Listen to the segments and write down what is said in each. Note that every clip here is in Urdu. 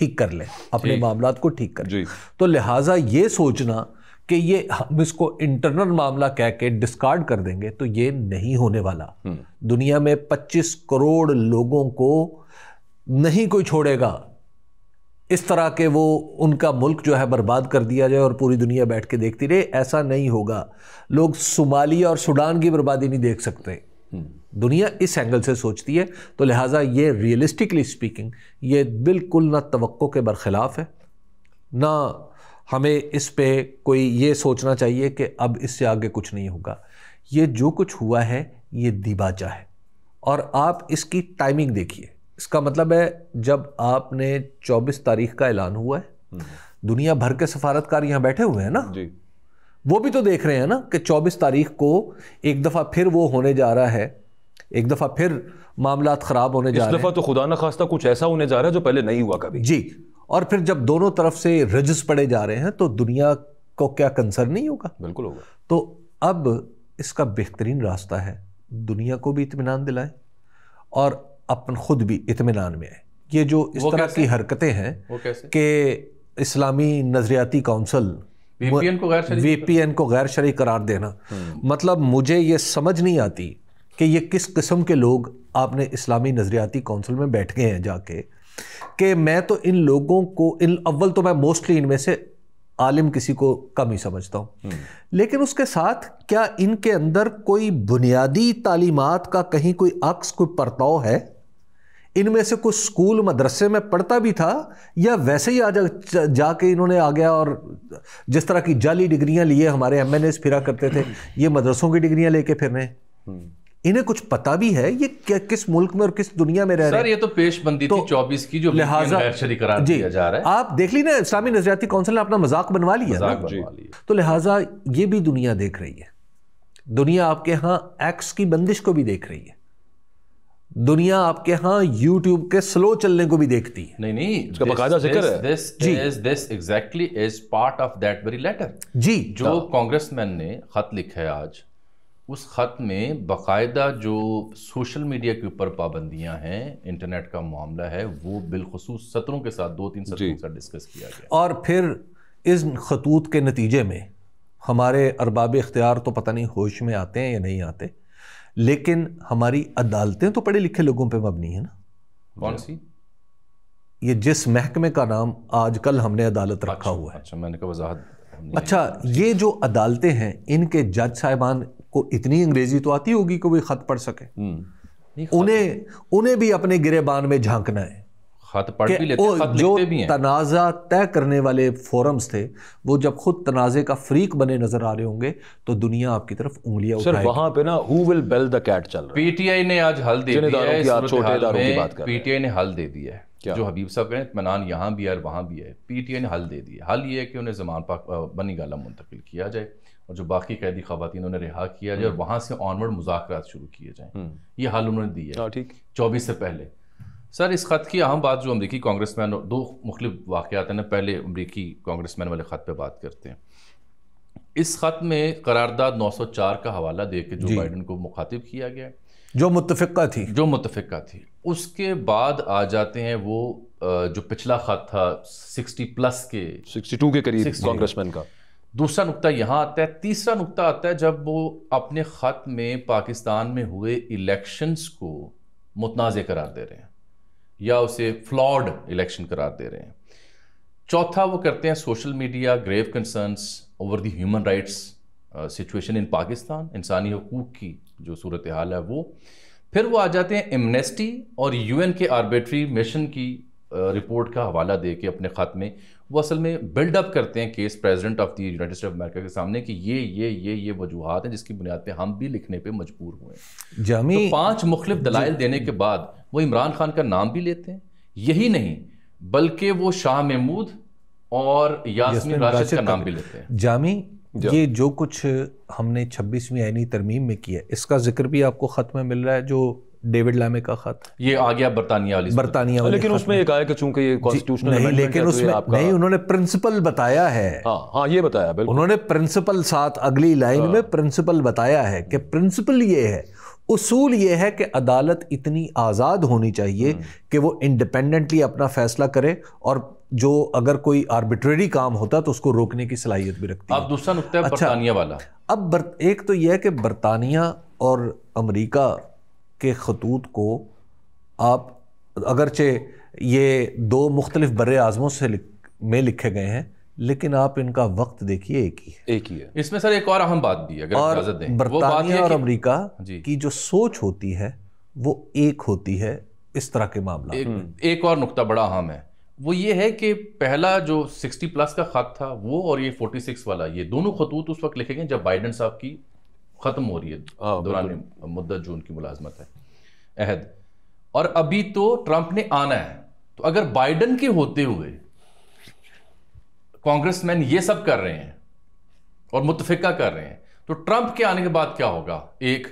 ٹھیک کر لیں، اپنے معاملات کو ٹھیک کر لیں. جی. تو لہٰذا یہ سوچنا کہ یہ ہم اس کو انٹرنل معاملہ کہہ کے ڈسکارڈ کر دیں گے تو یہ نہیں ہونے والا. دنیا میں 25 کروڑ لوگوں کو نہیں کوئی چھوڑے گا اس طرح کہ وہ ان کا ملک جو ہے برباد کر دیا جائے اور پوری دنیا بیٹھ کے دیکھتی رہے. ایسا نہیں ہوگا. لوگ صومالیہ اور سوڈان کی بربادی نہیں دیکھ سکتے. دنیا اس اینگل سے سوچتی ہے. تو لہٰذا یہ ریئلسٹکلی اسپیکنگ یہ بالکل نہ توقع کے برخلاف ہے، نہ ہمیں اس پہ کوئی یہ سوچنا چاہیے کہ اب اس سے آگے کچھ نہیں ہوگا. یہ جو کچھ ہوا ہے یہ دیباچہ ہے. اور آپ اس کی ٹائمنگ دیکھیے. اس کا مطلب ہے جب آپ نے 24 تاریخ کا اعلان ہوا ہے، دنیا بھر کے سفارتکار یہاں بیٹھے ہوئے ہیں نا، وہ بھی تو دیکھ رہے ہیں نا کہ 24 تاریخ کو ایک دفعہ پھر وہ ہونے جا رہا ہے، ایک دفعہ پھر معاملات خراب ہونے جا رہے ہیں. اس دفعہ تو خدا نہ خواستہ کچھ ایسا ہونے جا رہا ہے جو پہلے نہیں ہوا کبھی. جی. اور پھر جب دونوں طرف سے رجز پڑے جا رہے ہیں تو دنیا کو کیا کنسرن نہیں ہوگا؟ بالکل ہوگا. تو اب اس کا بہترین راستہ ہے دنیا کو بھی اطمینان دلائیں اور اپن خود بھی اطمینان میں آئے. یہ جو اس طرح کی حرکتیں ہیں کہ اسلامی نظریاتی کونسل وی پی این کو غیر شرعی قرار دینا، مطلب مجھے یہ سمجھ نہیں آتی کہ یہ کس قسم کے لوگ آپ نے اسلامی نظریاتی کونسل میں بیٹھ گئے ہیں جا کے، کہ میں تو ان لوگوں کو اول تو میں موسٹلی ان میں سے عالم کسی کو کم ہی سمجھتا ہوں، لیکن اس کے ساتھ کیا ان کے اندر کوئی بنیادی تعلیمات کا کہیں کوئی عکس کوئی پرتاؤ ہے؟ ان میں سے کوئی اسکول مدرسے میں پڑھتا بھی تھا یا ویسے ہی جا کے انہوں نے آ گیا اور جس طرح کی جعلی ڈگریاں لیے ہمارے ایم این ایز پھرا کرتے تھے، یہ مدرسوں کی ڈگریاں لے کے پھرنے؟ انہیں کچھ پتہ بھی ہے یہ کس ملک میں اور کس دنیا میں رہ رہے ہیں؟ سر یہ تو پیش بندی تھی 24 کی جو غیر شرعی قرار دیا جا رہا ہے. آپ دیکھ لی نا اسلامی نظریاتی کونسل نے اپنا مذاق بنوا لیا. تو لہٰذا یہ بھی دنیا دیکھ رہی ہے. دنیا آپ کے ہاں ایکس کی بندش کو بھی دیکھ رہی ہے. دنیا آپ کے ہاں یوٹیوب کے سلو چلنے کو بھی دیکھتی ہے. نہیں اس کا باقاعدہ ذکر ہے. This exactly is part of that very letter. جی. جو کانگریس مین نے خط لکھا ہے آج، اس خط میں باقاعدہ جو سوشل میڈیا کے اوپر پابندیاں ہیں، انٹرنیٹ کا معاملہ ہے، وہ بالخصوص سطروں کے ساتھ 2-3 سطروں کے ساتھ ڈسکس کیا گیا. اور پھر اس خطوط کے نتیجے میں ہمارے ارباب اختیار تو پتہ نہیں ہوش میں آتے ہیں یا نہیں آتے، لیکن ہماری عدالتیں تو پڑھے لکھے لوگوں پہ مبنی ہیں نا. کون سی؟ یہ جس محکمے کا نام آج کل ہم نے عدالت رکھا ہوا ہے. اچھا میں نے کہا وضاحت. اچھا یہ جو عدالتیں ہیں ان کے جج صاحبان کو اتنی انگریزی تو آتی ہوگی کہ وہ خط پڑھ سکے؟ انہیں بھی اپنے گریبان میں جھانکنا ہے. خط پڑھ بھی لیتے ہیں، خط لکھتے بھی ہیں. تنازع طے کرنے والے فورمز تھے، وہ جب خود تنازع کا فریق بنے نظر آ رہے ہوں گے تو دنیا آپ کی طرف انگلیاں اٹھائے گی. سر وہاں پہ نا who will bell the cat چل رہا ہے. پی ٹی آئی نے آج حل دے دیا ہے. چھوٹے اداروں کی بات کر رہے ہیں. پی ٹی آئی نے حل دے دیا ہے. جو حبیب صاحب کہیں اطمینان یہاں بھی ہے اور وہاں بھی ہے. پی ٹی آئی نے حل دے دیا. حل یہ ہے کہ انہیں زمان پاک بنی گالہ منتقل کیا جائے اور جو باقی قیدی خواتین انہیں رہا کیا جائے اور وہاں سے آنورڈ مذاکرات شروع کیے جائیں. یہ حل انہوں نے دی ہے 24 سے پہلے. سر اس خط کی اہم بات جو امریکی کانگریس مین، 2 مختلف واقعات ہیں. پہلے امریکی کانگریس مین والے خط پہ بات کرتے ہیں. اس خط میں قرارداد 904 کا حوالہ دے کے جو بائیڈن کو مخاطب کیا گیا ہے، جو متفقہ تھی. اس کے بعد آ جاتے ہیں وہ جو پچھلا خط تھا 62 کے قریب کانگریس مین کا. دوسرا نقطہ یہاں آتا ہے. تیسرا نقطہ آتا ہے جب وہ اپنے خط میں پاکستان میں ہوئے الیکشنز کو متنازع قرار دے رہے ہیں یا اسے فلاڈ الیکشن قرار دے رہے ہیں. چوتھا وہ کرتے ہیں social media grave concerns over the human rights situation in Pakistan, انسانی حقوق کی جو صورتحال ہے وہ. پھر وہ آ جاتے ہیں ایمنیسٹی اور یو این کے آربیٹری مشن کی رپورٹ کا حوالہ دے کے اپنے خط میں وہ اصل میں بلڈ اپ کرتے ہیں case president of the United States of America کے سامنے کہ یہ وجوہات ہیں جس کی بنیاد پہ ہم بھی لکھنے پہ مجبور ہوئے ہیں. تو 5 مختلف دلائل دینے کے بعد وہ عمران خان کا نام بھی لیتے ہیں. یہی نہیں بلکہ وہ شاہ محمود اور یاسمین راشد کا نام بھی لیتے ہیں. جامی یہ جو کچھ ہم نے 26ویں آئینی ترمیم میں کیا ہے اس کا ذکر بھی آپ کو خط میں مل رہا ہے، جو ڈیوڈ لیمے کا خط. یہ آ گیا برطانیہ والی، لیکن اس میں ایک آیا کہ چونکہ یہ کانسٹیٹیوشنل نہیں، لیکن اس میں نہیں، انہوں نے پرنسپل بتایا ہے. ہاں یہ بتایا بالکل. انہوں نے پرنسپل ساتھ اگلی لائن میں پرنسپل بتایا ہے کہ پرنسپل یہ ہے. اصول یہ ہے کہ عدالت اتنی آزاد ہونی چاہیے کہ وہ انڈیپینڈنٹلی اپنا فیصلہ کرے، اور جو اگر کوئی آربیٹریری کام ہوتا تو اس کو روکنے کی صلاحیت بھی رکھتی ہے۔ اب دوسرا نقطہ ہے برطانیہ والا۔ اب ایک تو یہ ہے کہ برطانیہ اور امریکہ کے خطوط کو آپ اگرچہ یہ دو مختلف بر اعظموں سے میں لکھے گئے ہیں، لیکن آپ ان کا وقت دیکھیے ایک ہی ہے۔ اس میں سر ایک اور اہم بات بھی ہے، اگر اجازت دیں، برطانیہ اور امریکہ کی جو سوچ ہوتی ہے وہ ایک ہوتی ہے اس طرح کے معاملات۔ ایک اور نقطہ بڑا اہم ہے، وہ یہ ہے کہ پہلا جو 60+ کا خط تھا وہ اور یہ 46 والا، یہ دونوں خطوط اس وقت لکھے گئے جب بائیڈن صاحب کی ختم ہو رہی ہے دوران مدت جو ان کی ملازمت ہے عہد، اور ابھی تو ٹرمپ نے آنا ہے۔ تو اگر بائیڈن کے ہوتے ہوئے کانگریس مین یہ سب کر رہے ہیں اور متفقہ کر رہے ہیں، تو ٹرمپ کے آنے کے بعد کیا ہوگا؟ ایک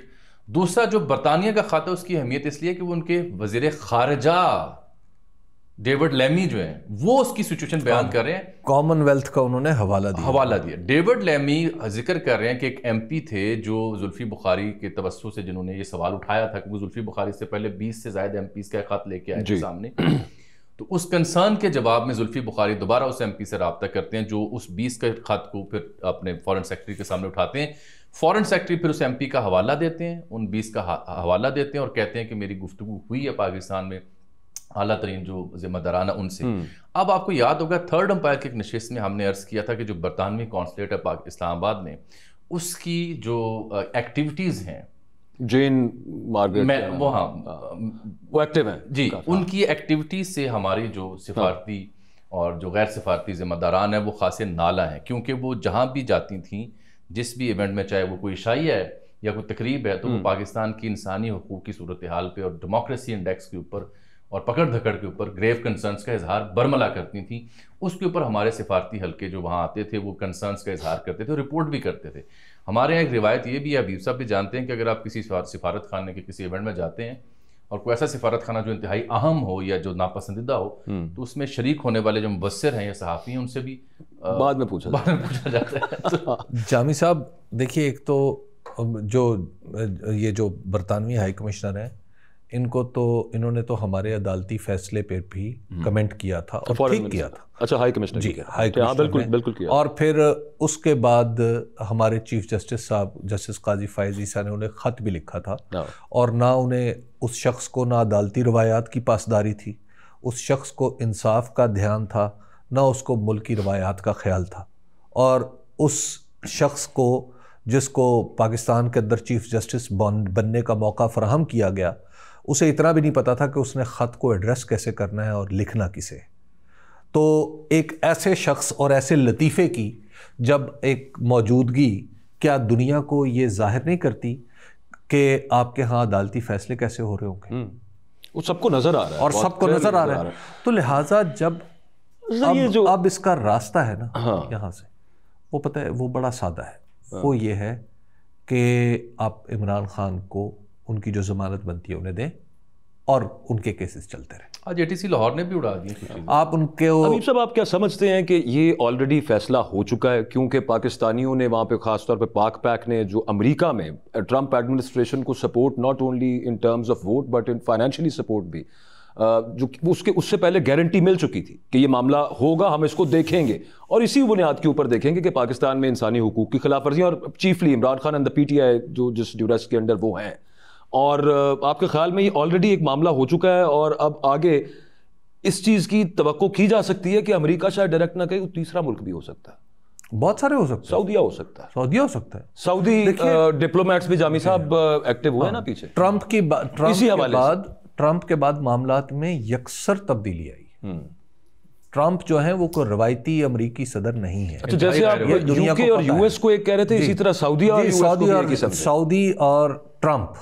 دوسرا جو برطانیہ کا خط ہے اس کی اہمیت اس لیے کہ وہ ان کے وزیر خارجہ ڈیوڈ لیمی جو ہیں وہ اس کی سچویشن بیان کر رہے ہیں، کامن ویلتھ کا انہوں نے حوالہ دیا۔ ڈیوڈ لیمی ذکر کر رہے ہیں کہ ایک ایم پی تھے جو زلفی بخاری کے توسط سے جنہوں نے یہ سوال اٹھایا تھا کہ وہ زلفی بخاری سے پہلے 20 سے زائد ایم پیز کا خط لے کے آئے تھے سامنے، تو اس کنسرن کے جواب میں زلفی بخاری دوبارہ اس ایم پی سے رابطہ کرتے ہیں جو اس 20 کے خط کو پھر اپنے فارن سیکرٹری کے سامنے اٹھاتے ہیں، فارن سیکرٹری پھر اس ایم پی کا حوالہ دیتے ہیں، ان 20 کا حوالہ دیتے ہیں اور کہتے ہیں کہ میری گفتگو ہوئی ہے پاکستان میں اعلیٰ ترین جو ذمہ دارانہ ان سے۔ اب آپ کو یاد ہوگا تھرڈ امپائر کی ایک نشست میں ہم نے عرض کیا تھا کہ جو برطانوی کانسولیٹ ہے اسلام آباد میں، اس کی جو ایکٹیویٹیز ہیں، جین مارگریٹ وہ ایکٹیو ہیں جی، ان کی ایکٹیویٹیز سے ہماری جو سفارتی اور جو غیر سفارتی ذمہ داران ہیں وہ خاصے نالا ہیں، کیونکہ وہ جہاں بھی جاتی تھیں جس بھی ایونٹ میں، چاہے وہ کوئی عشائیہ ہے یا کوئی تقریب ہے، تو وہ پاکستان کی انسانی حقوق کی صورتحال پہ اور ڈیموکریسی انڈیکس کے اوپر اور پکڑ دھکڑ کے اوپر گریو کنسرنس کا اظہار برملا کرتی تھیں۔ اس کے اوپر ہمارے سفارتی حلقے جو وہاں آتے تھے وہ کنسرنس کا اظہار کرتے تھے اور رپورٹ بھی کرتے تھے۔ ہمارے یہاں ایک روایت یہ بھی ہے، حبیب صاحب بھی جانتے ہیں، کہ اگر آپ کسی سفارت خانے کے کسی ایونٹ میں جاتے ہیں اور کوئی ایسا سفارت خانہ جو انتہائی اہم ہو یا جو ناپسندیدہ ہو، تو اس میں شریک ہونے والے جو مبصر ہیں یا صحافی ہیں ان سے بھی بعد میں پوچھا جاتا ہے۔ جامی صاحب دیکھیے، ایک تو یہ جو برطانوی ہائی کمشنر ہیں، ان کو تو انہوں نے تو ہمارے عدالتی فیصلے پہ بھی کمنٹ کیا تھا اور ٹھیک کیا تھا۔ اچھا، ہائی کمشنر جی، ہائی کمشنر بالکل کیا۔ اور پھر اس کے بعد ہمارے چیف جسٹس صاحب جسٹس قاضی فائز عیسیٰ نے انہیں خط بھی لکھا تھا، اور نہ انہیں اس شخص کو نہ عدالتی روایات کی پاسداری تھی، اس شخص کو انصاف کا دھیان تھا، نہ اس کو ملکی روایات کا خیال تھا، اور اس شخص کو جس کو پاکستان کے اندر چیف جسٹس بننے کا موقع فراہم کیا گیا، اسے اتنا بھی نہیں پتا تھا کہ اس نے خط کو ایڈریس کیسے کرنا ہے اور لکھنا کسے۔ تو ایک ایسے شخص اور ایسے لطیفے کی جب ایک موجودگی کیا دنیا کو یہ ظاہر نہیں کرتی کہ آپ کے ہاں عدالتی فیصلے کیسے ہو رہے ہوں گے؟ وہ سب کو نظر آ رہا ہے، اور سب کو نظر آ رہا ہے۔ تو لہٰذا جب اب اس کا راستہ ہے نا یہاں سے، وہ پتہ ہے وہ بڑا سادہ ہے، وہ یہ ہے کہ آپ عمران خان کو ان کی جو ضمانت بنتی ہے انہیں دیں اور ان کے کیسز چلتے رہیں۔ آج ATC لاہور نے بھی اڑا دیے۔ آپ ان کے حبیب صاحب، آپ کیا سمجھتے ہیں کہ یہ آلریڈی فیصلہ ہو چکا ہے؟ کیونکہ پاکستانیوں نے وہاں پہ، خاص طور پہ پاک پیک نے جو امریکہ میں ٹرمپ ایڈمنسٹریشن کو support, not only in terms of vote but in financially support بھی، جو اس سے پہلے گارنٹی مل چکی تھی کہ یہ معاملہ ہوگا، ہم اس کو دیکھیں گے اور اسی بنیاد کے اوپر دیکھیں گے کہ پاکستان میں انسانی حقوق کی خلاف ورزیاں، اور چیفلی Imran Khan and the PTI جو جس ڈیورس کے انڈر وہ ہیں، اور آپ کے خیال میں یہ آلریڈی ایک معاملہ ہو چکا ہے اور اب آگے اس چیز کی توقع کی جا سکتی ہے کہ امریکہ شاید ڈائریکٹ نہ کہے، تیسرا ملک بھی ہو سکتا ہے، بہت سارے ہو سکتے ہیں، سعودیہ ہو سکتا ہے، سعودیہ ہو سکتا ہے، سعودی ڈپلومیٹس بھی جامی صاحب ایکٹیو ہوئے نا پیچھے ٹرمپ کے بعد معاملات میں یکسر تبدیلی آئی۔ ٹرمپ جو ہیں وہ کوئی روایتی امریکی صدر نہیں ہے۔ اچھا، جیسے آپ UK اور US کو ایک کہہ رہے تھے، اسی طرح سعودی اور ٹرمپ،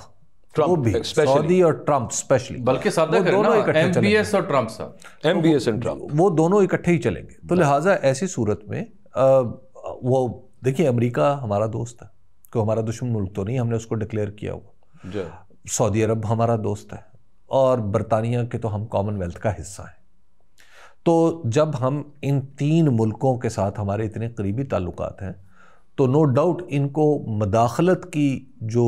وہ بھی سعودی اور ٹرمپ اسپیشلی، بلکہ سادہ کرنا MBS اور ٹرمپ صاحب، MBS اور ٹرمپ، وہ دونوں اکٹھے ہی چلیں گے۔ تو لہٰذا ایسی صورت میں وہ دیکھیے، امریکہ ہمارا دوست ہے، کہ ہمارا دشمن ملک تو نہیں، ہم نے اس کو ڈکلیئر کیا ہوا۔ سعودی عرب ہمارا دوست ہے، اور برطانیہ کے تو ہم کامن ویلتھ کا حصہ ہیں۔ تو جب ہم ان تین ملکوں کے ساتھ ہمارے اتنے قریبی تعلقات ہیں، تو نو ڈاؤٹ ان کو مداخلت کی جو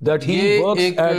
that he works at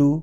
2,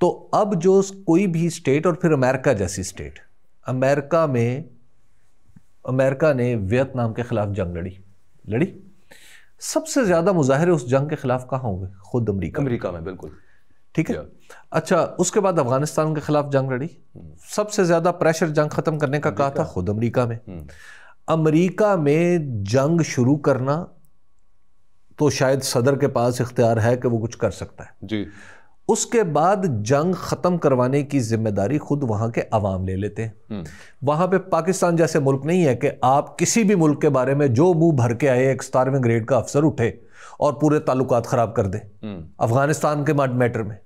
تو اب جو کوئی بھی اسٹیٹ، اور پھر امریکہ جیسی اسٹیٹ، امریکہ نے ویتنام کے خلاف جنگ لڑی. سب سے زیادہ مظاہرے اس جنگ کے خلاف کہاں ہوئے؟ خود امریکہ میں. بالکل ٹھیک ہے. اچھا، اس کے بعد افغانستان کے خلاف جنگ لڑی. سب سے زیادہ پریشر جنگ ختم کرنے کا کہا تھا خود امریکہ میں. امریکہ میں جنگ شروع کرنا تو شاید صدر کے پاس اختیار ہے کہ وہ کچھ کر سکتا ہے جی. اس کے بعد جنگ ختم کروانے کی ذمہ داری خود وہاں کے عوام لے لیتے ہیں. وہاں پہ پاکستان جیسے ملک نہیں ہے کہ آپ کسی بھی ملک کے بارے میں جو منہ بھر کے آئے ایک 17ویں گریڈ کا افسر اٹھے اور پورے تعلقات خراب کر دے. افغانستان کے میٹر میں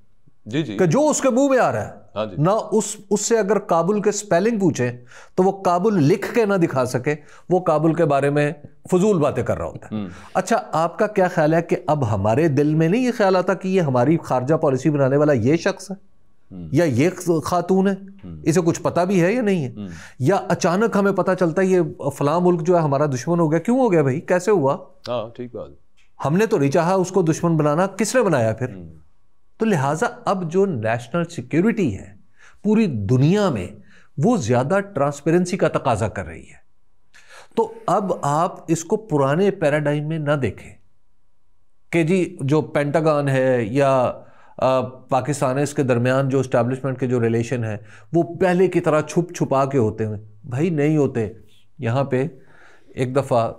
جی جی کہ جو اس کے منہ میں آ رہا ہے نہ اس سے اگر کابل کے سپیلنگ پوچھیں تو وہ کابل لکھ کے نہ دکھا سکے، وہ کابل کے بارے میں فضول باتیں کر رہا ہوتا ہے. اچھا، آپ کا کیا خیال ہے کہ اب ہمارے دل میں نہیں یہ خیال آتا کہ یہ ہماری خارجہ پالیسی بنانے والا یہ شخص ہے یا یہ خاتون ہے، اسے کچھ پتہ بھی ہے یا نہیں ہے؟ یا اچانک ہمیں پتہ چلتا ہے یہ فلاں ملک جو ہے ہمارا دشمن ہو گیا؟ کیوں ہو گیا بھائی؟ کیسے ہوا؟ ٹھیک بات. ہم نے تو نہیں چاہا اس کو دشمن بنانا، کس نے بنایا پھر؟ تو لہٰذا اب جو نیشنل سیکیورٹی ہے پوری دنیا میں وہ زیادہ ٹرانسپیرنسی کا تقاضا کر رہی ہے. تو اب آپ اس کو پرانے پیراڈائم میں نہ دیکھیں کہ جی جو پینٹاگان ہے یا پاکستان ہے، اس کے درمیان جو اسٹیبلشمنٹ کے جو ریلیشن ہے وہ پہلے کی طرح چھپ چھپا کے ہوتے ہیں. بھائی نہیں ہوتے. یہاں پہ ایک دفعہ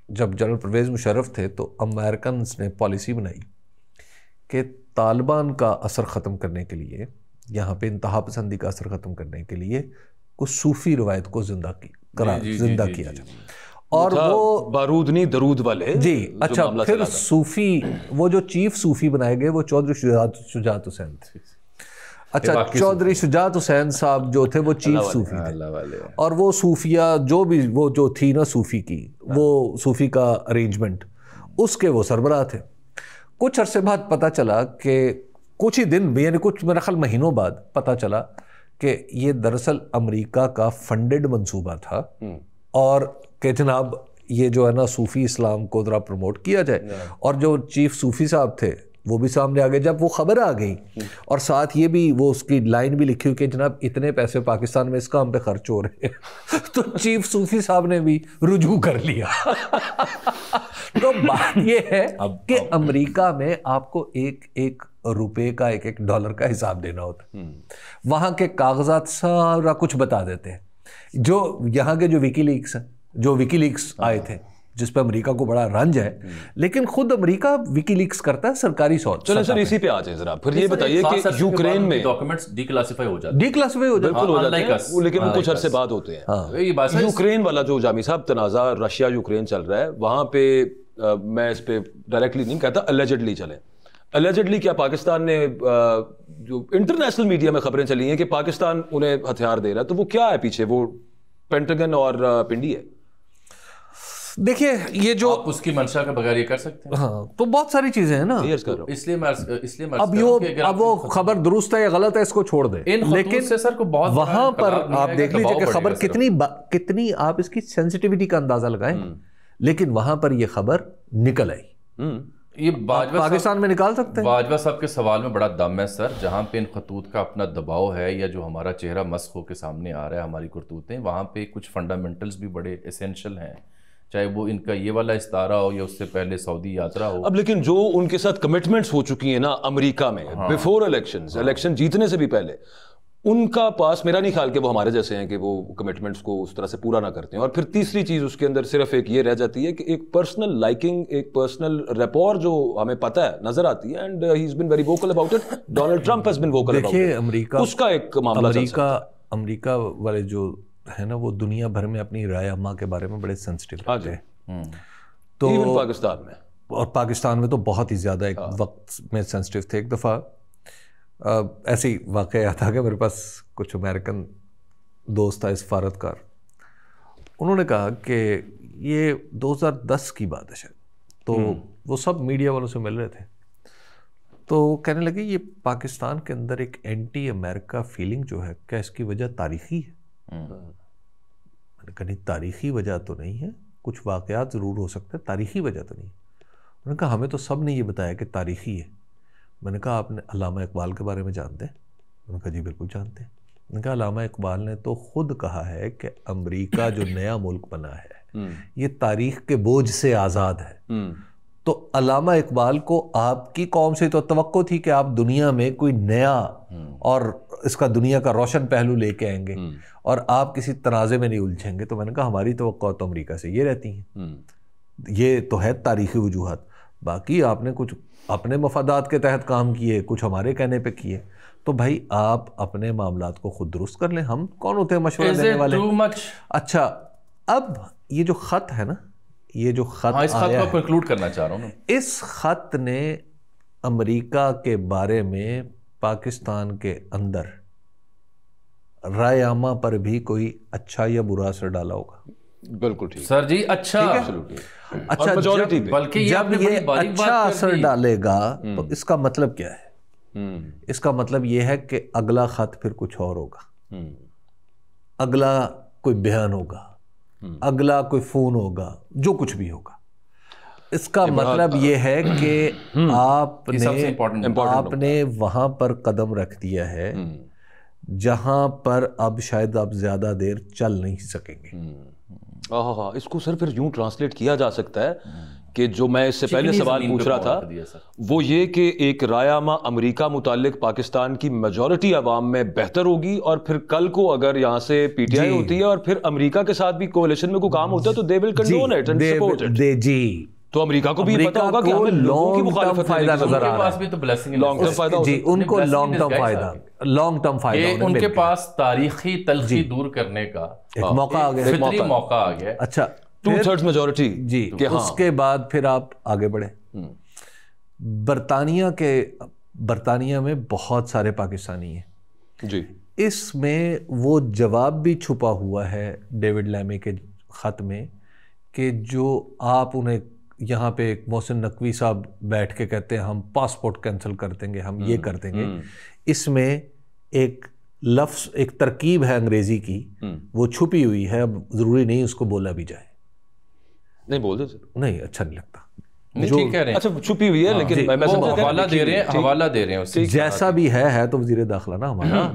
جب جنرل پرویز مشرف تھے تو امریکنز نے پالیسی بنائی کہ طالبان کا اثر ختم کرنے کے لیے، یہاں پہ انتہا پسندی کا اثر ختم کرنے کے لیے کچھ صوفی روایت کو زندہ کیا جائے. اور وہ بارودنی درود والے جی. اچھا، پھر صوفی وہ جو چیف صوفی بنائے گئے وہ چودھری شجاعت حسین تھے. اچھا، چودھری شجاعت حسین صاحب جو تھے وہ چیف صوفی تھے، اور وہ صوفیہ جو بھی وہ جو تھی نا صوفی کی، وہ صوفی کا ارینجمنٹ اس کے وہ سربراہ تھے. کچھ عرصے بعد پتہ چلا کہ کچھ ہی دن یعنی کچھ میرا خیال مہینوں بعد پتہ چلا کہ یہ دراصل امریکہ کا فنڈڈ منصوبہ تھا، اور کہ جناب یہ جو ہے نا صوفی اسلام کو ذرا پروموٹ کیا جائے. اور جو چیف صوفی صاحب تھے وہ بھی سامنے آ گئے جب وہ خبر آ گئی، اور ساتھ یہ بھی وہ اس کی لائن بھی لکھی ہوئی کہ جناب اتنے پیسے پاکستان میں اس کام پہ خرچ ہو رہے ہیں تو چیف صوفی صاحب نے بھی رجوع کر لیا. تو بات یہ ہے کہ امریکہ میں آپ کو ایک روپے کا ایک ڈالر کا حساب دینا ہوتا ہے. وہاں کے کاغذات سارا کچھ بتا دیتے ہیں. جو یہاں کے جو ویکی لیکس آئے تھے جس پہ امریکہ کو بڑا رنج ہے، لیکن خود امریکہ ویکی لیکس کرتا ہے سرکاری سوچ. چلیں سر اسی پہ آ جائیں ذرا. پھر یہ بتائیے کہ یوکرین میں ڈاکومنٹس ڈی کلاسیفائی ہو جاتے ہیں، لیکن وہ کچھ عرصے بعد ہوتے ہیں. یوکرین والا جو جامی صاحب تنازع رشیا یوکرین چل رہا ہے، وہاں پہ میں اس پہ ڈائریکٹلی نہیں کہتا، اللیجڈلی چلیں. اللیجڈلی کیا پاکستان نے جو انٹرنیشنل میڈیا میں خبریں چلی ہیں کہ پاکستان انہیں ہتھیار دے رہا ہے، تو وہ کیا ہے پیچھے؟ وہ پینٹاگن اور پنڈی ہے. دیکھیے یہ جو آپ اس کی منشا کے بغیر یہ کر سکتے ہیں. ہاں، تو بہت ساری چیزیں ہیں نا. اس لیے اب وہ خبر درست ہے یا غلط ہے اس کو چھوڑ دیں، لیکن وہاں پر آپ دیکھ لیجئے کہ خبر کتنی آپ اس کی سینسٹیوٹی کا اندازہ لگائیں، لیکن وہاں پر یہ خبر نکل آئی. یہ پاکستان میں نکال سکتے ہیں. باجوہ صاحب کے سوال میں بڑا دم ہے سر. جہاں پہ ان خطوط کا اپنا دباؤ ہے یا جو ہمارا چہرہ مسخ ہو کے سامنے آ رہا ہے ہماری کرتوتیں، وہاں پہ کچھ فنڈامنٹلز بھی بڑے اسینشل ہیں، چاہے وہ ان کا یہ والا استعارہ ہو یا اس سے پہلے سعودی یاترا ہو. اب لیکن جو ان کے ساتھ کمٹمنٹس ہو چکی ہیں نا امریکہ میں بیفور الیکشن جیتنے سے بھی پہلے، ان کا پاس میرا نہیں خیال کہ وہ ہمارے جیسے ہیں کہ وہ کمٹمنٹس کو اس طرح سے پورا نہ کرتے ہیں. اور پھر تیسری چیز اس کے اندر صرف ایک یہ رہ جاتی ہے کہ ایک پرسنل لائکنگ، ایک پرسنل ریپور جو ہمیں پتہ ہے نظر آتی ہے، and he is been very vocal about it. Donald Trump has been vocal about it. دیکھیے امریکہ اس کا ایک معاملہ امریکہ والے جو ہے نا وہ دنیا بھر میں اپنی رائے عامہ کے بارے میں بڑے سینسٹیو رہتے ہیں. تو پاکستان میں اور پاکستان میں تو بہت ہی زیادہ ایک وقت میں سینسٹیو تھے. ایک دفعہ ایسے ہی واقعہ تھا کہ میرے پاس کچھ امریکن دوست تھا سفارتکار، انہوں نے کہا کہ یہ 2010 کی بات ہے شاید، تو وہ سب میڈیا والوں سے مل رہے تھے، تو وہ کہنے لگے یہ پاکستان کے اندر ایک اینٹی امریکہ فیلنگ جو ہے کیا اس کی وجہ تاریخی ہے؟ میں نے کہا نہیں، تاریخی وجہ تو نہیں ہے، کچھ واقعات ضرور ہو سکتے ہیں، تاریخی وجہ تو نہیں. انہوں نے کہا ہمیں تو سب نے یہ بتایا کہ تاریخی ہے. میں نے کہا آپ نے علامہ اقبال کے بارے میں جانتے ہیں؟ میں نے کہا جی بالکل جانتے ہیں۔ میں نے کہا علامہ اقبال نے تو خود کہا ہے کہ امریکہ جو نیا ملک بنا ہے یہ تاریخ کے بوجھ سے آزاد ہے۔ تو علامہ اقبال کو آپ کی قوم سے تو توقع تھی کہ آپ دنیا میں کوئی نیا اور اس کا دنیا کا روشن پہلو لے کے آئیں گے اور آپ کسی تنازع میں نہیں الجھیں گے۔ تو میں نے کہا ہماری توقع تو امریکہ سے یہ رہتی ہیں، یہ تو ہے تاریخی وجوہات، باقی آپ نے کچھ اپنے مفادات کے تحت کام کیے، کچھ ہمارے کہنے پہ کیے، تو بھائی آپ اپنے معاملات کو خود درست کر لیں، ہم کون ہوتے ہیں مشورہ دینے والے۔ اچھا اب یہ جو خط ہے نا، یہ جو خط اس خط کو کنکلوڈ کرنا چاہ رہا ہوں، اس خط نے امریکہ کے بارے میں پاکستان کے اندر رائے عامہ پر بھی کوئی اچھا یا برا اثر ڈالا ہوگا؟ بالکل ٹھیک سر جی، اچھا اچھا، بلکہ جب یہ اچھا اثر ڈالے گا تو اس کا مطلب کیا ہے؟ اس کا مطلب یہ ہے کہ اگلا خط پھر کچھ اور ہوگا، اگلا کوئی بیان ہوگا، اگلا کوئی فون ہوگا، جو کچھ بھی ہوگا۔ اس کا مطلب یہ ہے کہ آپ نے وہاں پر قدم رکھ دیا ہے جہاں پر اب شاید آپ زیادہ دیر چل نہیں سکیں گے۔ اس کو سر پھر یوں ٹرانسلیٹ کیا جا سکتا ہے کہ جو میں اس سے پہلے سوال پوچھ رہا تھا وہ یہ کہ ایک رائے عامہ امریکہ متعلق پاکستان کی میجورٹی عوام میں بہتر ہوگی، اور پھر کل کو اگر یہاں سے پی ٹی آئی ہوتی ہے اور پھر امریکہ کے ساتھ بھی کولیشن میں کوئی کام ہوتا ہے تو they will condone it and support it. جی، تو امریکہ کو بھی پتہ ہوگا کہ ہمیں لوگوں کی مخالفت فائدہ نظر آ رہا ہے، لانگ ٹرم فائدہ، جی ان کو لانگ ٹرم فائدہ، ان کے پاس تاریخی تلخی دور کرنے کا ایک موقع آ گیا، فطری موقع آ گیا۔ اچھا، 2/3 میجورٹی جی، اس کے بعد پھر آپ آگے بڑھے۔ برطانیہ میں بہت سارے پاکستانی ہیں جی، اس میں وہ جواب بھی چھپا ہوا ہے ڈیوڈ لیمی کے خط میں کہ جو آپ انہیں یہاں پہ ایک محسن نقوی صاحب بیٹھ کے کہتے ہیں ہم پاسپورٹ کینسل کر دیں گے، ہم یہ کر دیں گے، اس میں ایک لفظ، ایک ترکیب ہے انگریزی کی، وہ چھپی ہوئی ہے، اب ضروری نہیں اس کو بولا بھی جائے۔ نہیں بول دے نہیں، اچھا نہیں لگتا، ٹھیک کہہ رہے ہیں، اچھا چھپی ہوئی ہے لیکن حوالہ دے رہے ہیں جیسا بھی ہے تو وزیر داخلہ نا ہمارا۔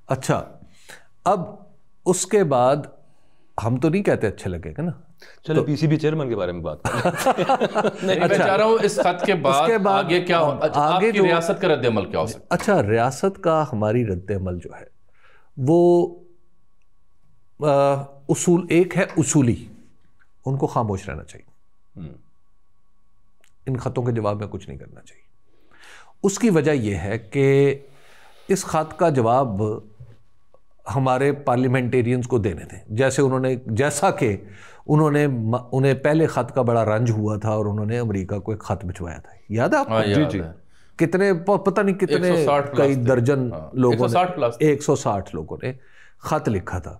اچھا، اب اس کے بعد ہم تو نہیں کہتے اچھے لگے گا نا، چلو پی سی بی چیئرمین کے بارے میں بات کریں۔ میں چاہ رہا ہوں اس خط کے بعد آگے کیا، آگے جو ریاست کا رد عمل کیا ہو سکتا ہے؟ اچھا، ریاست کا ہماری رد عمل جو ہے وہ اصول، ایک ہے اصولی، ان کو خاموش رہنا چاہیے، ان خطوں کے جواب میں کچھ نہیں کرنا چاہیے۔ اس کی وجہ یہ ہے کہ اس خط کا جواب ہمارے پارلیمنٹیرینز کو دینے تھے، جیسا کہ انہیں پہلے خط کا بڑا رنج ہوا تھا اور انہوں نے امریکہ کو ایک خط بھجوایا تھا، یاد ہے آپ کو؟ جی جی، کتنے پتہ نہیں کتنے کئی درجن لوگوں نے، 160 لوگوں نے خط لکھا تھا،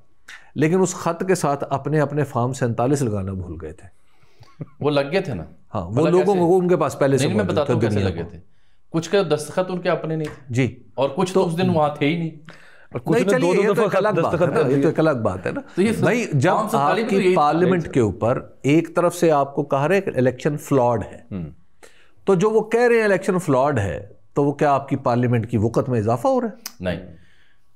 لیکن اس خط کے ساتھ اپنے اپنے فارم 47 لگانا بھول گئے تھے۔ وہ لگ گئے تھے نا، ہاں، وہ لوگوں کو ان کے پاس پہلے سے میں بتاتا ہوں کیسے لگے تھے، کچھ کے دستخط ان کے اپنے نہیں تھے جی، اور کچھ تو اس دن وہاں تھے ہی نہیں۔ یہ تو ایک الگ بات ہے نا بھائی، جب آپ کی پارلیمنٹ کے اوپر ایک طرف سے آپ کو کہہ رہے کہ الیکشن فلاڈ ہے، تو جو وہ کہہ رہے ہیں الیکشن فلاڈ ہے، تو وہ کیا آپ کی پارلیمنٹ کی وقت میں اضافہ ہو رہا ہے؟ نہیں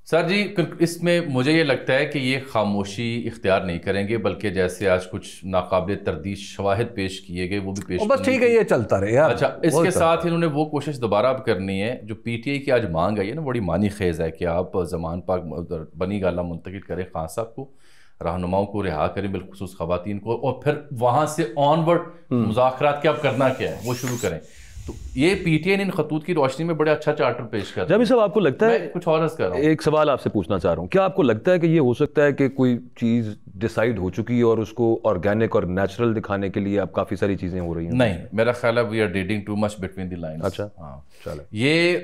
سر جی، اس میں مجھے یہ لگتا ہے کہ یہ خاموشی اختیار نہیں کریں گے، بلکہ جیسے آج کچھ ناقابل تردید شواہد پیش کیے گئے وہ بھی پیش، بس ٹھیک ہے، یہ چلتا رہے یار۔ اچھا، اس کے ساتھ انہوں نے وہ کوشش دوبارہ اب کرنی ہے جو پی ٹی آئی کی آج مانگ آئی ہے نا، بڑی معنی خیز ہے کہ آپ زمان پاک بنی گالہ منتقل کریں خان صاحب کو، رہنماؤں کو رہا کریں، بالخصوص خواتین کو، اور پھر وہاں سے آن ورڈ مذاکرات کے اب کرنا کیا ہے وہ شروع کریں۔ تو یہ پی ٹی آئی نے ان خطوط کی روشنی میں بڑے اچھا چارٹر پیش کیا۔ جب صاحب آپ کو لگتا ہے، کچھ اور عرض کر رہا ہوں، ایک سوال آپ سے پوچھنا چاہ رہا ہوں، کیا آپ کو لگتا ہے کہ یہ ہو سکتا ہے کہ کوئی چیز ڈیسائیڈ ہو چکی ہے اور اس کو آرگینک اور نیچرل دکھانے کے لیے اب کافی ساری چیزیں ہو رہی ہیں؟ نہیں، میرا خیال ہے we are reading too much between the lines. اچھا، ہاں چلے، یہ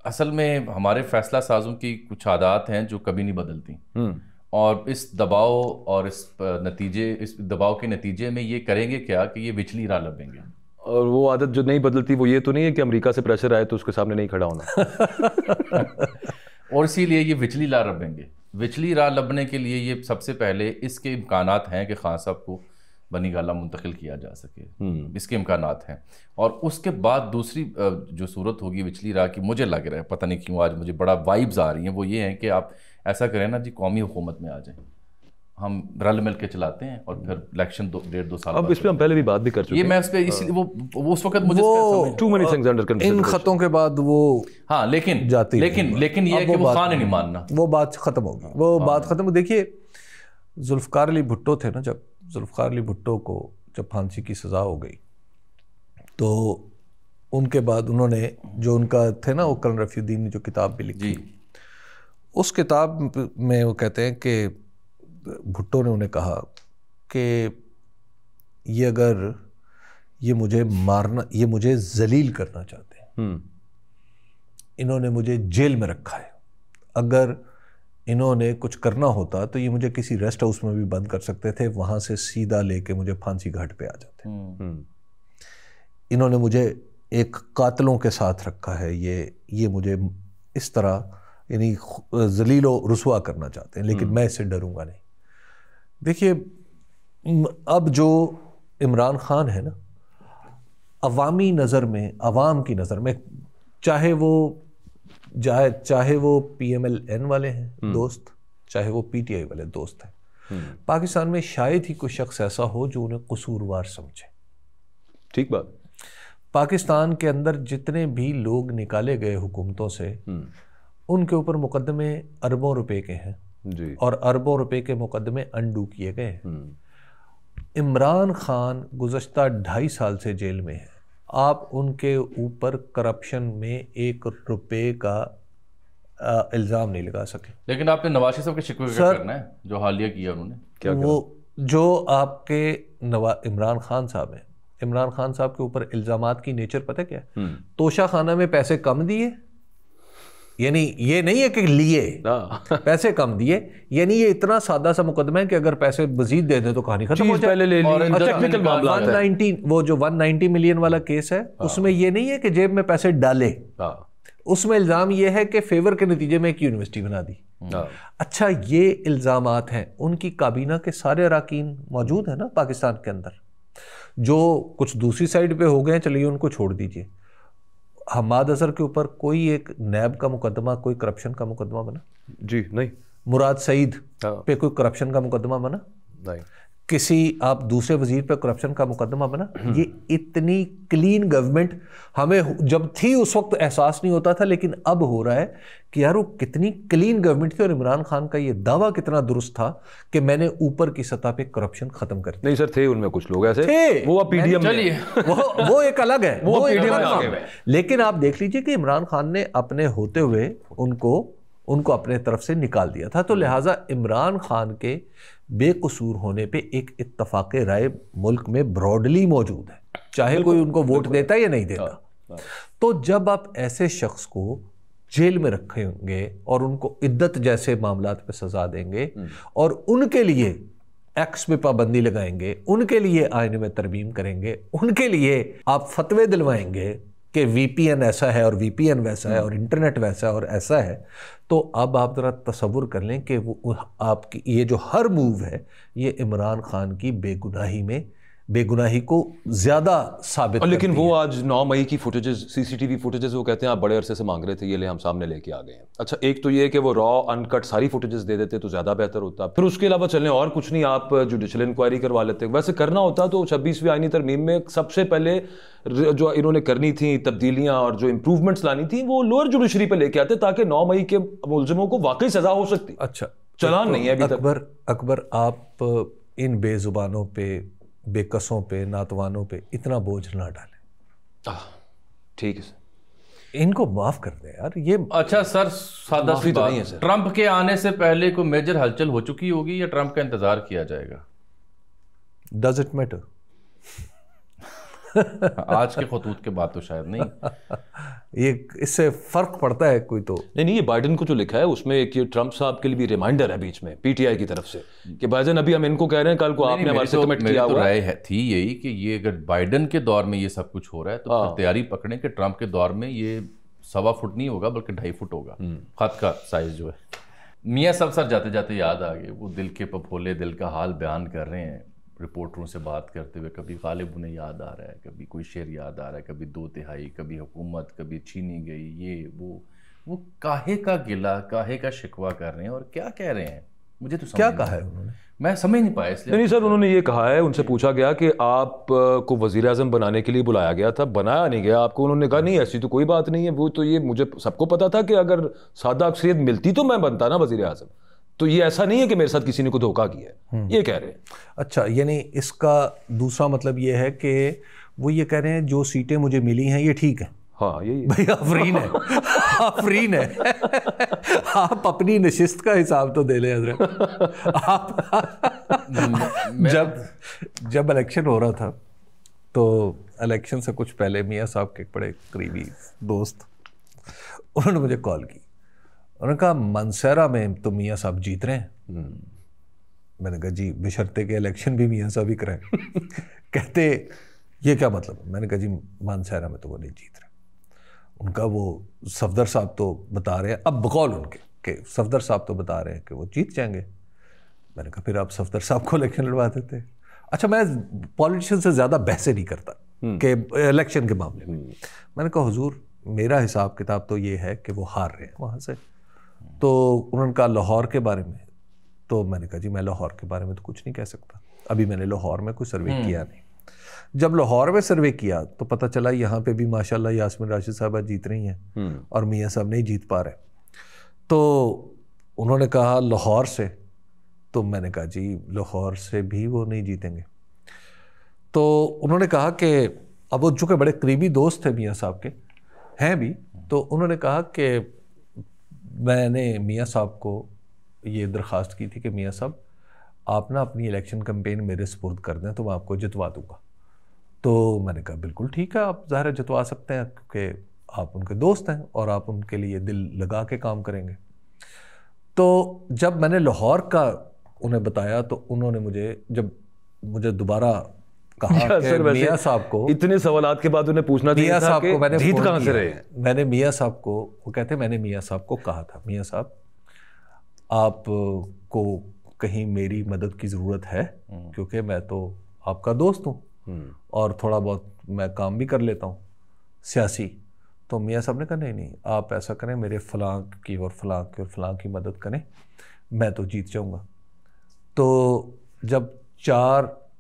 اصل میں ہمارے فیصلہ سازوں کی کچھ عادات ہیں جو کبھی نہیں بدلتی، اور اس دباؤ اور اس دباؤ کے نتیجے میں یہ کریں گے کیا کہ یہ وچلی راہ لبیں گے، اور وہ عادت جو نہیں بدلتی وہ یہ تو نہیں ہے کہ امریکہ سے پریشر آئے تو اس کے سامنے نہیں کھڑا ہونا، اور اسی لیے یہ وچلی راہ لبیں گے۔ وچلی راہ لبنے کے لیے یہ سب سے پہلے اس کے امکانات ہیں کہ خان صاحب کو بنی گالہ منتقل کیا جا سکے، اس کے امکانات ہیں. اور اس کے بعد دوسری جو صورت ہوگی وچلی راہ کی، مجھے لگ رہا ہے پتہ نہیں کیوں آج مجھے بڑا وائبز آ رہی ہیں، وہ یہ ہیں کہ آپ ایسا کریں نا جی، قومی حکومت میں آ جائیں، ہم رل مل کے چلاتے ہیں اور پھر الیکشن 1.5-2 سال اب اس پہ ہم پہلے بھی بات بھی کر چکے یہ میں اس پہ وہ اس وقت مجھے too many things under consideration. ان خطوں کے بعد وہ ہاں لیکن یہ ہے کہ وہ خان نہیں ماننا، وہ بات ختم ہوگی، وہ بات ختم. دیکھیے ذوالفقار علی بھٹو تھے نا، جب ذوالفقار علی بھٹو کو جب پھانسی کی سزا ہو گئی تو ان کے بعد انہوں نے جو ان کا تھے نا وہ کرن رفیع الدین نے جو کتاب بھی لکھی، اس کتاب میں وہ کہتے ہیں کہ بھٹو نے انہیں کہا کہ یہ اگر یہ مجھے مارنا، یہ مجھے ذلیل کرنا چاہتے ہیں، انہوں نے مجھے جیل میں رکھا ہے، اگر انہوں نے کچھ کرنا ہوتا تو یہ مجھے کسی ریسٹ ہاؤس میں بھی بند کر سکتے تھے، وہاں سے سیدھا لے کے مجھے پھانسی گھاٹ پہ آ جاتے. انہوں نے مجھے ایک قاتلوں کے ساتھ رکھا ہے، یہ مجھے اس طرح یعنی ذلیل و رسوا کرنا چاہتے ہیں، لیکن میں اس سے ڈروں گا نہیں. دیکھیے اب جو عمران خان ہے نا، عوامی نظر میں، عوام کی نظر میں، چاہے وہ پی ایم ایل این والے ہیں دوست، چاہے وہ پی ٹی آئی والے دوست ہیں، پاکستان میں شاید ہی کوئی شخص ایسا ہو جو انہیں قصوروار سمجھے. ٹھیک بات. پاکستان کے اندر جتنے بھی لوگ نکالے گئے حکومتوں سے، ان کے اوپر مقدمے اربوں روپے کے ہیں جی، اور اربوں روپے کے مقدمے انڈو کیے گئے ہیں. عمران خان گزشتہ 2.5 سال سے جیل میں ہے، آپ ان کے اوپر کرپشن میں 1 روپے کا الزام نہیں لگا سکے. لیکن آپ نے نواز شریف صاحب کے شکوے کا کرنا ہے جو حالیہ کیا انہوں نے، کیا وہ جو آپ کے عمران خان صاحب ہیں، عمران خان صاحب کے اوپر الزامات کی نیچر پتہ کیا ہے؟ توشہ خانہ میں پیسے کم دیے، یعنی یہ نہیں ہے کہ لیے پیسے کم دیے، یعنی یہ اتنا سادہ سا مقدمہ ہے کہ اگر پیسے مزید دے دیں تو کہانی ختم ہو جائے. ٹیکنیکل معاملات ہے. وہ جو 190 ملین والا کیس ہے اس میں یہ نہیں ہے کہ جیب میں پیسے ڈالے، اس میں الزام یہ ہے کہ فیور کے نتیجے میں ایک یونیورسٹی بنا دی. اچھا یہ الزامات ہیں، ان کی کابینہ کے سارے اراکین موجود ہیں نا پاکستان کے اندر، جو کچھ دوسری سائڈ پہ ہو گئے ہیں، چلیے ان کو چھوڑ دیجئے. حماد اظہر کے اوپر کوئی ایک نیب کا مقدمہ، کوئی کرپشن کا مقدمہ بنا؟ جی نہیں. مراد سعید پہ کوئی کرپشن کا مقدمہ بنا؟ نہیں. کسی آپ دوسرے وزیر پہ کرپشن کا مقدمہ بنا؟ یہ اتنی کلین گورنمنٹ ہمیں جب تھی اس وقت احساس نہیں ہوتا تھا، لیکن اب ہو رہا ہے کہ یار وہ کتنی کلین گورنمنٹ تھی. اور عمران خان کا یہ دعویٰ کتنا درست تھا کہ میں نے اوپر کی سطح پہ کرپشن ختم کر دی. نہیں سر، تھے ان میں کچھ لوگ ایسے، وہ پی ڈی ایم، وہ ایک الگ ہے، وہ پی ڈی ایم. لیکن آپ دیکھ لیجئے کہ عمران خان نے اپنے ہوتے ہوئے ان کو اپنے طرف سے نکال دیا تھا. تو لہٰذا عمران خان کے بے قصور ہونے پہ ایک اتفاق رائے ملک میں براڈلی موجود ہے، چاہے کوئی ان کو ووٹ دیتا ہے یا نہیں دیتا. تو جب آپ ایسے شخص کو جیل میں رکھیں گے اور ان کو عدت جیسے معاملات پہ سزا دیں گے اور ان کے لیے ایکس پہ پابندی لگائیں گے، ان کے لیے آئین میں ترمیم کریں گے، ان کے لیے آپ فتوے دلوائیں گے کہ وی پی این ایسا ہے اور وی پی این ویسا ہے اور انٹرنیٹ ویسا ہے اور ایسا ہے، تو اب آپ ذرا تصور کر لیں کہ وہ آپ کی یہ جو ہر موو ہے یہ عمران خان کی بے گناہی کو زیادہ ثابت کرتی ہے. لیکن وہ آج 9 مئی کی فوٹیجز، سی سی ٹی وی فوٹیجز، وہ کہتے ہیں آپ بڑے عرصے سے مانگ رہے تھے، یہ لے ہم سامنے لے کے آ گئے ہیں. اچھا ایک تو یہ کہ وہ را ان کٹ ساری فوٹیجز دے دیتے تو زیادہ بہتر ہوتا. پھر اس کے علاوہ چلیں اور کچھ نہیں، آپ جوڈیشل انکوائری کروا لیتے. ویسے کرنا ہوتا تو 26ویں آئینی ترمیم میں سب سے پہلے جو انہوں نے کرنی تھیں تبدیلیاں اور جو امپروومنٹس لانی تھیں وہ لوور جوڈیشری پہ لے کے آتے تاکہ 9 مئی کے ملزموں کو واقعی سزا ہو سکتی. اچھا چلان نہیں ہے ابھی تک. اکبر آپ ان بے زبانوں پہ، بے قصوں پہ، ناتوانوں پہ اتنا بوجھ نہ ڈالیں. ٹھیک ہے سر، ان کو معاف کر دیں یار. یہ اچھا سر سادہ سی بات، ٹرمپ کے آنے سے پہلے کوئی میجر ہلچل ہو چکی ہوگی یا ٹرمپ کا انتظار کیا جائے گا؟ Does it matter? آج کے خطوط کے بعد تو شاید نہیں. یہ اس سے فرق پڑتا ہے کوئی تو نہیں. یہ بائیڈن کو جو لکھا ہے اس میں ایک یہ ٹرمپ صاحب کے لیے بھی ریمائنڈر ہے بیچ میں پی ٹی آئی کی طرف سے کہ بھائی جان ابھی ہم ان کو کہہ رہے ہیں، کل کو آپ نے ہمارے سے کمٹ کیا ہوا. رائے تھی یہی کہ یہ اگر بائیڈن کے دور میں یہ سب کچھ ہو رہا ہے تو پھر تیاری پکڑیں کہ ٹرمپ کے دور میں یہ 1.25 فٹ نہیں ہوگا بلکہ 2.5 فٹ ہوگا خط کا سائز جو ہے. میاں صاحب سر جاتے جاتے یاد آ گئے، وہ دل کے پپھولے دل کا حال بیان کر رہے ہیں، رپورٹروں سے بات کرتے ہوئے کبھی غالب انہیں یاد آ رہا ہے, کبھی کوئی شعر یاد آ رہا ہے, کبھی 2/3, کبھی حکومت, کبھی چھینی گئی, یہ وہ کاہے کا گلہ, کاہے کا شکوہ کر رہے ہیں اور کیا کہہ رہے ہیں؟ مجھے تو کیا کہا ہے انہوں نے, میں سمجھ نہیں پایا. اس لیے نہیں سر, انہوں نے یہ کہا ہے, ان سے پوچھا گیا کہ آپ کو وزیر اعظم بنانے کے لیے بلایا گیا تھا, بنایا نہیں گیا آپ کو. انہوں نے کہا نہیں ایسی تو کوئی بات نہیں ہے, وہ تو یہ مجھے سب کو پتا تھا کہ اگر سادہ اکثریت ملتی تو میں بنتا نا وزیر اعظم, تو یہ ایسا نہیں ہے کہ میرے ساتھ کسی نے کوئی دھوکہ کیا ہے, یہ کہہ رہے ہیں. اچھا, یعنی اس کا دوسرا مطلب یہ ہے کہ وہ یہ کہہ رہے ہیں جو سیٹیں مجھے ملی ہیں یہ ٹھیک ہیں. ہاں یہی بھائی آفرین ہے, آفرین ہے, آپ اپنی نشست کا حساب تو دے لیں حضرت. جب الیکشن ہو رہا تھا تو الیکشن سے کچھ پہلے میاں صاحب کے بڑے قریبی دوست انہوں نے مجھے کال کی, انہوں نے کہا منصیرہ میں تو میاں صاحب جیت رہے ہیں. میں نے کہا جی بشرطے کہ الیکشن بھی میاں صاحب ہی کرائیں. کہتے یہ کیا مطلب ہے؟ میں نے کہا جی مانسہرہ میں تو وہ نہیں جیت رہے. ان کا وہ صفدر صاحب تو بتا رہے ہیں, اب بقول ان کے کہ صفدر صاحب تو بتا رہے ہیں کہ وہ جیت جائیں گے. میں نے کہا پھر آپ صفدر صاحب کو الیکشن لڑوا دیتے. اچھا, میں پولیٹیشین سے زیادہ بحثیں نہیں کرتا کہ الیکشن کے معاملے میں. میں نے کہا حضور میرا حساب کتاب تو یہ ہے کہ وہ ہار رہے ہیں وہاں سے. تو انہوں نے کہا لاہور کے بارے میں, تو میں نے کہا جی میں لاہور کے بارے میں تو کچھ نہیں کہہ سکتا, ابھی میں نے لاہور میں کوئی سروے کیا نہیں. جب لاہور میں سروے کیا تو پتہ چلا یہاں پہ بھی ماشاءاللہ یاسمین راشد صاحبہ جیت رہی ہیں اور میاں صاحب نہیں جیت پا رہے. تو انہوں نے کہا لاہور سے, تو میں نے کہا جی لاہور سے بھی وہ نہیں جیتیں گے. تو انہوں نے کہا کہ اب وہ چونکہ بڑے قریبی دوست تھے میاں صاحب کے, ہیں بھی, تو انہوں نے کہا کہ میں نے میاں صاحب کو یہ درخواست کی تھی کہ میاں صاحب آپ نا اپنی الیکشن کمپین میرے سپرد کر دیں تو میں آپ کو جتوا دوں گا. تو میں نے کہا بالکل ٹھیک ہے, آپ ظاہر جتوا سکتے ہیں کیونکہ آپ ان کے دوست ہیں اور آپ ان کے لیے دل لگا کے کام کریں گے. تو جب میں نے لاہور کا انہیں بتایا تو انہوں نے مجھے دوبارہ کہا کہ میاں صاحب کو, اتنے سوالات کے بعد انہیں پوچھنا میاں صاحب کو میں نے جیت کہاں سے رہے ہیں. میں نے میاں صاحب کو, وہ کہتے ہیں میں نے میاں صاحب کو کہا تھا میاں صاحب آپ کو کہیں میری مدد کی ضرورت ہے کیونکہ میں تو آپ کا دوست ہوں اور تھوڑا بہت میں کام بھی کر لیتا ہوں سیاسی. تو میاں صاحب نے کہا نہیں آپ ایسا کریں, میرے فلاں کی اور فلاں کی اور فلاں کی مدد کریں, میں تو جیت جاؤں گا. تو جب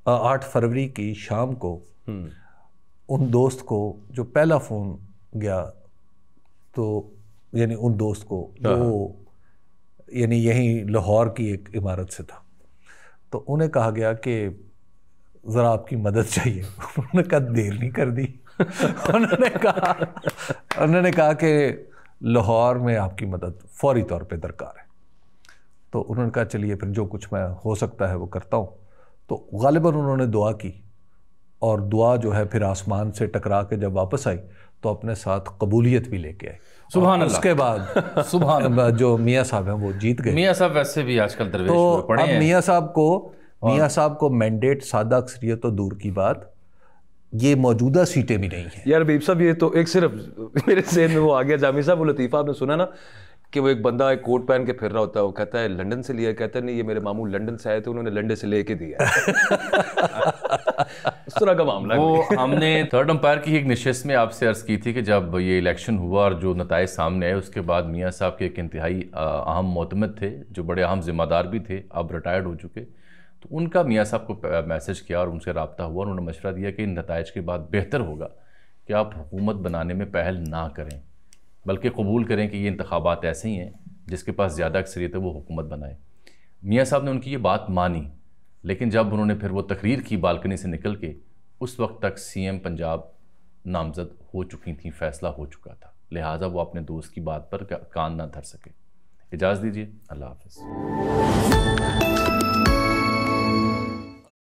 8 فروری کی شام کو ان دوست کو جو پہلا فون گیا, تو یعنی ان دوست کو جو یعنی یہیں لاہور کی ایک عمارت سے تھا, تو انہیں کہا گیا کہ ذرا آپ کی مدد چاہیے. انہوں نے کہا دیر نہیں کر دی. انہوں نے کہا کہ لاہور میں آپ کی مدد فوری طور پہ درکار ہے. تو انہوں نے کہا چلیے پھر جو کچھ میں ہو سکتا ہے وہ کرتا ہوں. تو غالباً انہوں نے دعا کی, اور دعا جو ہے پھر آسمان سے ٹکرا کے جب واپس آئی تو اپنے ساتھ قبولیت بھی لے کے آئے. سبحان اللہ. اس کے بعد سبحان اللہ جو میاں صاحب ہیں وہ جیت گئے. میاں صاحب ویسے بھی آج کل درویش تو پڑے ہیں. میاں صاحب کو مینڈیٹ سادہ اکثریت تو دور کی بات, یہ موجودہ سیٹیں بھی نہیں ہیں. یار بیب صاحب یہ تو ایک صرف میرے ذہن میں وہ آ گیا, جامی صاحب وہ لطیفہ آپ نے سنا نا کہ وہ ایک بندہ ایک کوٹ پہن کے پھر رہا ہوتا ہے, وہ کہتا ہے لنڈن سے لیا, کہتا ہے نہیں یہ میرے ماموں لنڈن سے آئے تھے انہوں نے لنڈن سے لے کے دیا. اس طرح کا معاملہ. وہ ہم نے تھرڈ امپائر کی ایک نشست میں آپ سے عرض کی تھی کہ جب یہ الیکشن ہوا اور جو نتائج سامنے آئے اس کے بعد میاں صاحب کے ایک انتہائی اہم معتمد تھے جو بڑے اہم ذمہ دار بھی تھے, اب ریٹائرڈ ہو چکے, تو ان کا میاں صاحب کو میسج کیا اور ان سے رابطہ ہوا. انہوں نے مشورہ دیا کہ ان نتائج کے بعد بہتر ہوگا کہ آپ حکومت بنانے میں پہل نہ کریں, بلکہ قبول کریں کہ یہ انتخابات ایسے ہی ہیں جس کے پاس زیادہ اکثریت ہے وہ حکومت بنائے. میاں صاحب نے ان کی یہ بات مانی, لیکن جب انہوں نے پھر وہ تقریر کی بالکنی سے نکل کے, اس وقت تک سی ایم پنجاب نامزد ہو چکی تھیں, فیصلہ ہو چکا تھا, لہٰذا وہ اپنے دوست کی بات پر کان نہ دھر سکے. اجازت دیجیے, اللہ حافظ.